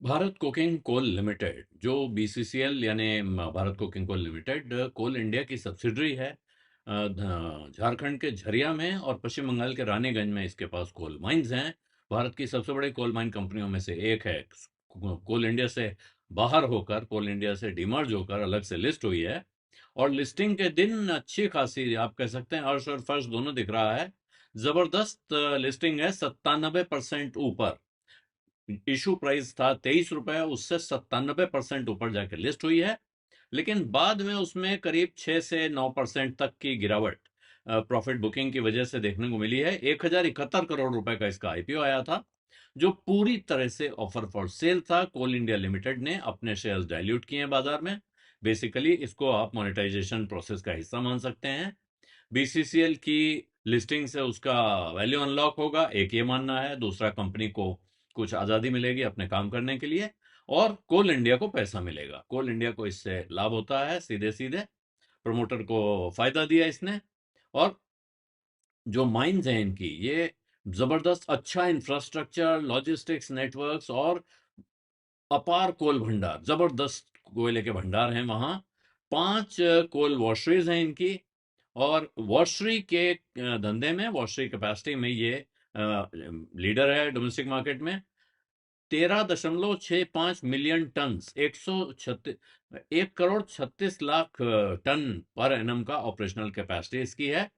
Bharat Coking Coal limited जो BCCL यानी Bharat Coking Coal limited कोल India की सब्सिडरी है। झारखंड के झरिया में और पश्चिम बंगाल के रानीगंज में इसके पास कोल माइंस हैं। भारत की सबसे बड़ी कोल माइन कंपनियों में से एक है। कोल इंडिया से बाहर होकर, कोल इंडिया से डिमर्ज होकर अलग से लिस्ट हुई है। और लिस्टिंग के दिन अच्छी खासी, आप कह सकते हैं, अर्श और फर्श दोनों दिख रहा है। जबरदस्त लिस्टिंग है, 97% ऊपर। इशू प्राइस था 23 रुपए, उससे 97% ऊपर जाके लिस्ट हुई है। लेकिन बाद में उसमें करीब 6 से 9% तक की गिरावट प्रॉफिट बुकिंग की वजह से देखने को मिली है। 1071 करोड़ रुपए का इसका आईपीओ आया था, जो पूरी तरह से ऑफर फॉर सेल था। कोल इंडिया लिमिटेड ने अपने शेयर्स डाइल्यूट किए हैं बाजार में। बेसिकली इसको आप मोनेटाइजेशन प्रोसेस का हिस्सा मान सकते हैं। बीसीसीएल की लिस्टिंग से उसका वैल्यू अनलॉक होगा, एक ये मानना है। दूसरा, कंपनी को कुछ आज़ादी मिलेगी अपने काम करने के लिए, और कोल इंडिया को पैसा मिलेगा। कोल इंडिया को इससे लाभ होता है सीधे सीधे, प्रमोटर को फायदा दिया इसने। और जो माइंस हैं इनकी, ये जबरदस्त अच्छा इंफ्रास्ट्रक्चर, लॉजिस्टिक्स नेटवर्क्स और अपार कोल भंडार, जबरदस्त कोयले के भंडार हैं वहां। 5 कोल वॉशरीज हैं इनकी। और वॉशरी के धंधे में, वॉशरी कैपेसिटी में ये लीडर है डोमेस्टिक मार्केट में। 13.65 million ton, 1 crore 36 lakh ton पर एनम का ऑपरेशनल कैपेसिटी इसकी है।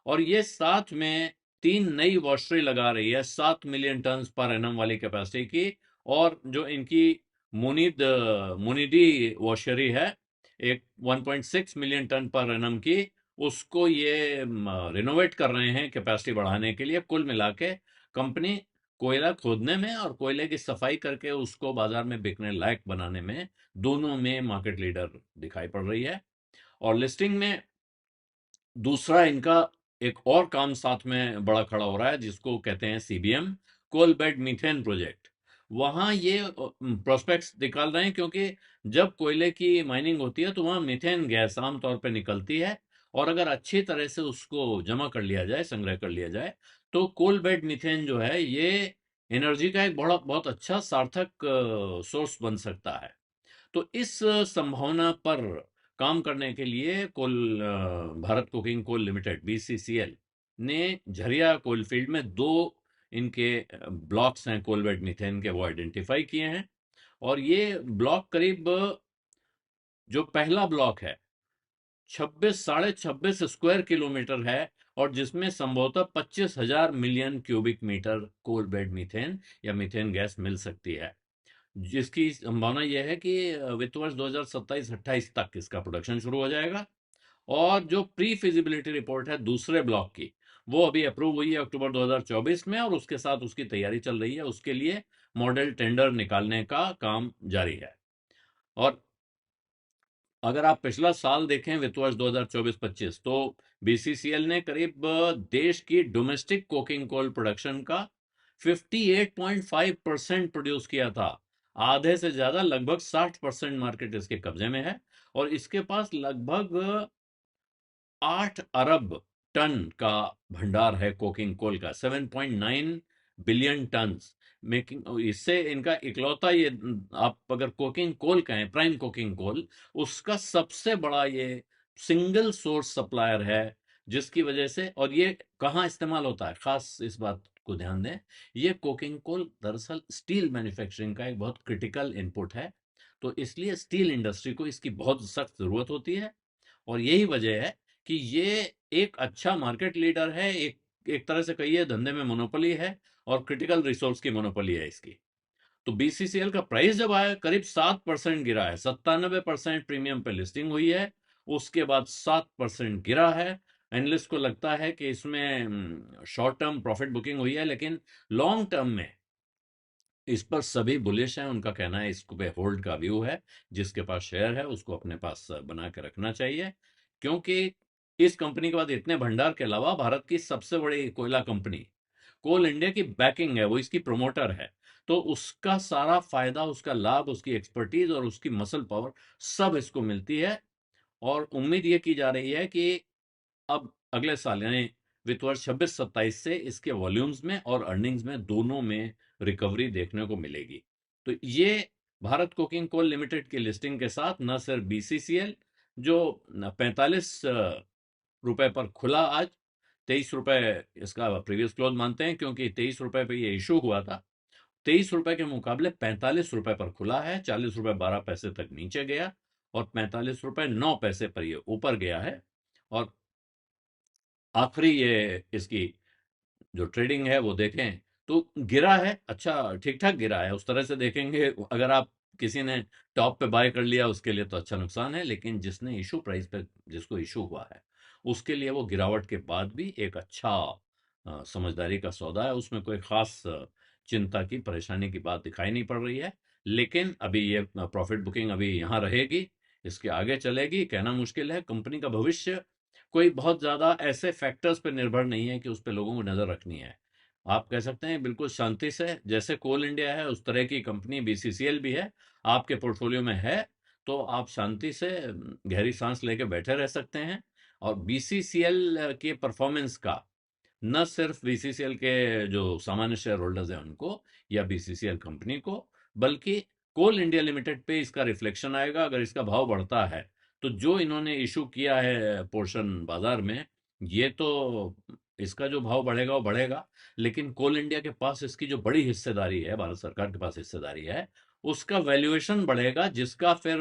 और ये साथ में 3 नई वॉशरी लगा रही है, 7 मिलियन टन पर एनम वाली कैपेसिटी की। और जो इनकी मुनिदी वॉशरी है, एक 1.6 मिलियन टन पर एनम की, उसको ये रिनोवेट कर रहे हैं कैपेसिटी बढ़ाने के लिए। कुल मिला के कंपनी कोयला खोदने में और कोयले की सफाई करके उसको बाजार में बिकने लायक बनाने में, दोनों में मार्केट लीडर दिखाई पड़ रही है। और लिस्टिंग में दूसरा इनका एक और काम साथ में बड़ा खड़ा हो रहा है, जिसको कहते हैं CBM, coal bed methane project. वहां ये प्रोस्पेक्ट्स निकाल रहे हैं, क्योंकि जब कोयले की माइनिंग होती है तो वहां मीथेन गैस आमतौर पर निकलती है। और अगर अच्छी तरह से उसको जमा कर लिया जाए, संग्रह कर लिया जाए, तो कोल बेड मीथेन जो है, ये एनर्जी का एक बड़ा बहुत अच्छा सार्थक सोर्स बन सकता है। तो इस संभावना पर काम करने के लिए Bharat Coking Coal Limited BCCL ने झरिया कोलफील्ड में 2 इनके ब्लॉक्स हैं कोल बेड मीथेन के, वो आइडेंटिफाई किए हैं। और ये ब्लॉक करीब, जो पहला ब्लॉक है, 26 साढ़े 26 स्क्वायर किलोमीटर है, और जिसमें संभवतः 25,000 million cubic metre coal bed methane या मीथेन गैस मिल सकती है। जिसकी संभावना यह है कि वित्त वर्ष 2027-28 तक इसका प्रोडक्शन शुरू हो जाएगा। और जो प्री फिजिबिलिटी रिपोर्ट है दूसरे ब्लॉक की, वो अभी अप्रूव हुई है अक्टूबर 2024 में, और उसके साथ उसकी तैयारी चल रही है। उसके लिए मॉडल टेंडर निकालने का काम जारी है। और अगर आप पिछला साल देखें, वित्त वर्ष 2024-25, तो बीसीसीएल ने करीब देश की डोमेस्टिक कोकिंग कोल प्रोडक्शन का 58.5% प्रोड्यूस किया था। आधे से ज्यादा, लगभग 60% मार्केट इसके कब्जे में है। और इसके पास लगभग 8 अरब टन का भंडार है कोकिंग कोल का, 7.9 बिलियन टन। मेकिंग इससे इनका इकलौता ये, आप अगर कोकिंग कोल कहें, प्राइम कोकिंग कोल, उसका सबसे बड़ा ये सिंगल सोर्स सप्लायर है। जिसकी वजह से, और ये कहाँ इस्तेमाल होता है, खास इस बात को ध्यान दें, ये कोकिंग कोल दरअसल स्टील मैन्युफैक्चरिंग का एक बहुत क्रिटिकल इनपुट है। तो इसलिए स्टील इंडस्ट्री को इसकी बहुत सख्त जरूरत होती है। और यही वजह है कि ये एक अच्छा मार्केट लीडर है। एक एक तरह से कहिए, धंधे में मोनोपोली है, और क्रिटिकल रिसोर्स की मोनोपोली है इसकी। तो बीसीसीएल का प्राइस जब आया, करीब 7% गिरा है। 97% प्रीमियम पे लिस्टिंग हुई है, उसके बाद 7% गिरा है। एनालिस्ट को लगता है कि इसमें शॉर्ट टर्म प्रॉफिट बुकिंग हुई है, लेकिन लॉन्ग टर्म में इस पर सभी बुलिश हैं। उनका कहना है इसको पे होल्ड का व्यू है। जिसके पास शेयर है उसको अपने पास बना के रखना चाहिए, क्योंकि इस कंपनी के बाद इतने भंडार के अलावा भारत की सबसे बड़ी कोयला कंपनी कोल इंडिया की बैकिंग है, वो इसकी प्रमोटर है। तो उसका सारा फायदा, उसका लाभ, उसकी एक्सपर्टीज और उसकी मसल पावर सब इसको मिलती है। और उम्मीद ये की जा रही है कि अब अगले साल यानी वित्त वर्ष 26-27 से इसके वॉल्यूम्स में और अर्निंग्स में, दोनों में रिकवरी देखने को मिलेगी। तो ये भारत कोकिंग कोल लिमिटेड की लिस्टिंग के साथ न सिर्फ बीसीसीएल जो 45 रुपए पर खुला आज, 23 रुपए इसका प्रीवियस क्लोज मानते हैं क्योंकि 23 रुपए पे ये इशू हुआ था, 23 रुपए के मुकाबले 45 रुपए पर खुला है, 40 रुपए 12 पैसे तक नीचे गया और 45 रुपए 9 पैसे पर ये ऊपर गया है। और आखिरी ये इसकी जो ट्रेडिंग है वो देखें तो गिरा है, अच्छा ठीक ठाक गिरा है। उस तरह से देखेंगे, अगर आप किसी ने टॉप पे बाय कर लिया उसके लिए तो अच्छा नुकसान है, लेकिन जिसने इशू प्राइस पे जिसको इशू हुआ है उसके लिए वो गिरावट के बाद भी एक अच्छा समझदारी का सौदा है। उसमें कोई खास चिंता की परेशानी की बात दिखाई नहीं पड़ रही है। लेकिन अभी ये प्रॉफिट बुकिंग अभी यहाँ रहेगी, इसके आगे चलेगी कहना मुश्किल है। कंपनी का भविष्य कोई बहुत ज्यादा ऐसे फैक्टर्स पे निर्भर नहीं है कि उस पे लोगों को नजर रखनी है। आप कह सकते हैं बिल्कुल शांति से, जैसे कोल इंडिया है उस तरह की कंपनी बीसीसीएल भी है, आपके पोर्टफोलियो में है तो आप शांति से गहरी सांस लेके बैठे रह सकते हैं। और बीसीसीएल के परफॉर्मेंस का न सिर्फ बीसीसीएल के जो सामान्य शेयर होल्डर्स हैं उनको या बीसीसीएल कंपनी को, बल्कि कोल इंडिया लिमिटेड पे इसका रिफ्लेक्शन आएगा। अगर इसका भाव बढ़ता है तो जो इन्होंने इशू किया है पोर्शन बाजार में, ये तो इसका जो भाव बढ़ेगा वो बढ़ेगा, लेकिन कोल इंडिया के पास इसकी जो बड़ी हिस्सेदारी है, भारत सरकार के पास हिस्सेदारी है, उसका वैल्यूएशन बढ़ेगा, जिसका फिर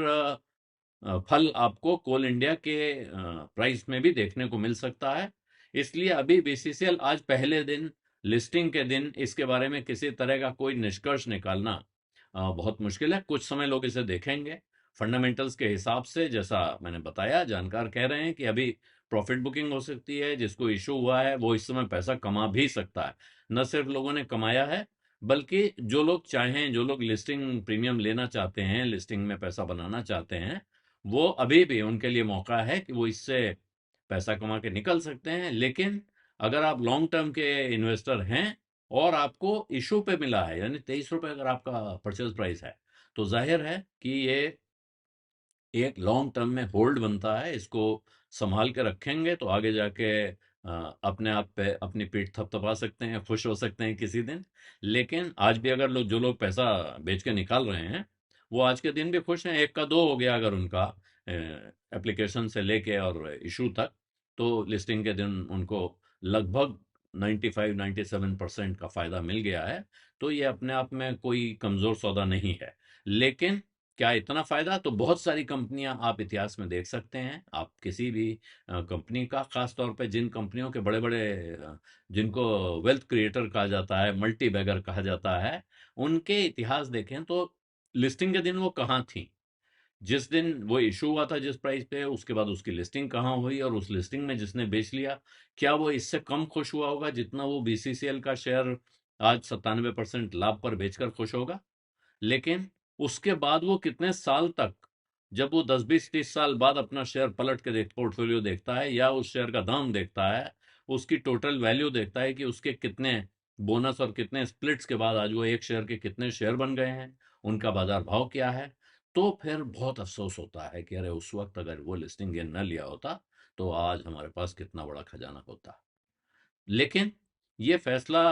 फल आपको कोल इंडिया के प्राइस में भी देखने को मिल सकता है। इसलिए अभी बीसीसीएल आज पहले दिन, लिस्टिंग के दिन, इसके बारे में किसी तरह का कोई निष्कर्ष निकालना बहुत मुश्किल है। कुछ समय लोग इसे देखेंगे फंडामेंटल्स के हिसाब से। जैसा मैंने बताया, जानकार कह रहे हैं कि अभी प्रॉफिट बुकिंग हो सकती है, जिसको इशू हुआ है वो इस समय पैसा कमा भी सकता है। न सिर्फ लोगों ने कमाया है, बल्कि जो लोग चाहें, जो लोग लिस्टिंग प्रीमियम लेना चाहते हैं, लिस्टिंग में पैसा बनाना चाहते हैं, वो अभी भी उनके लिए मौका है कि वो इससे पैसा कमा के निकल सकते हैं। लेकिन अगर आप लॉन्ग टर्म के इन्वेस्टर हैं और आपको इशू पे मिला है, यानी 23 रुपए अगर आपका परचेज प्राइस है, तो जाहिर है कि ये एक लॉन्ग टर्म में होल्ड बनता है। इसको संभाल के रखेंगे तो आगे जाके अपने आप पे अपनी पीठ थपथपा सकते हैं, खुश हो सकते हैं किसी दिन। लेकिन आज भी अगर लोग, जो लोग पैसा बेच के निकाल रहे हैं, वो आज के दिन भी खुश हैं। एक का दो हो गया अगर उनका एप्लीकेशन से लेके और इशू तक, तो लिस्टिंग के दिन उनको लगभग 95-97% का फायदा मिल गया है। तो ये अपने आप में कोई कमजोर सौदा नहीं है। लेकिन क्या इतना फायदा? तो बहुत सारी कंपनियां आप इतिहास में देख सकते हैं। आप किसी भी कंपनी का, खास तौर पे जिन कंपनियों के बड़े बड़े जिनको वेल्थ क्रिएटर कहा जाता है, मल्टी बैगर कहा जाता है, उनके इतिहास देखें तो लिस्टिंग के दिन वो कहाँ थी। जिस दिन वो इशू हुआ था जिस प्राइस पे, उसके बाद उसकी लिस्टिंग कहाँ हुई, और उस लिस्टिंग में जिसने बेच लिया, क्या वो इससे कम खुश हुआ होगा जितना वो बीसीसीएल का शेयर आज 97% लाभ पर बेचकर खुश होगा? लेकिन उसके बाद वो कितने साल तक, जब वो 10-20-30 साल बाद अपना शेयर पलट के पोर्टफोलियो देखता है, या उस शेयर का दाम देखता है, उसकी टोटल वैल्यू देखता है कि उसके कितने बोनस और कितने स्प्लिट्स के बाद आज वो एक शेयर के कितने शेयर बन गए हैं, उनका बाजार भाव क्या है, तो फिर बहुत अफसोस होता है कि अरे उस वक्त अगर वो लिस्टिंग गेन न लिया होता तो आज हमारे पास कितना बड़ा खजाना होता। लेकिन ये फैसला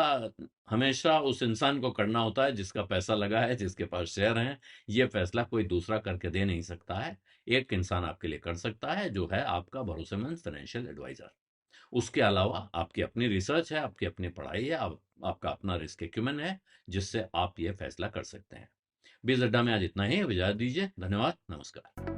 हमेशा उस इंसान को करना होता है जिसका पैसा लगा है, जिसके पास शेयर हैं। ये फैसला कोई दूसरा करके दे नहीं सकता है। एक इंसान आपके लिए कर सकता है, जो है आपका भरोसेमंद फाइनेंशियल एडवाइजर। उसके अलावा आपकी अपनी रिसर्च है, आपकी अपनी पढ़ाई है, आपका अपना रिस्क एक्यूमेन है, जिससे आप ये फैसला कर सकते हैं। बीज अड्डा में आज इतना ही। अब इजाजत दीजिए। धन्यवाद। नमस्कार।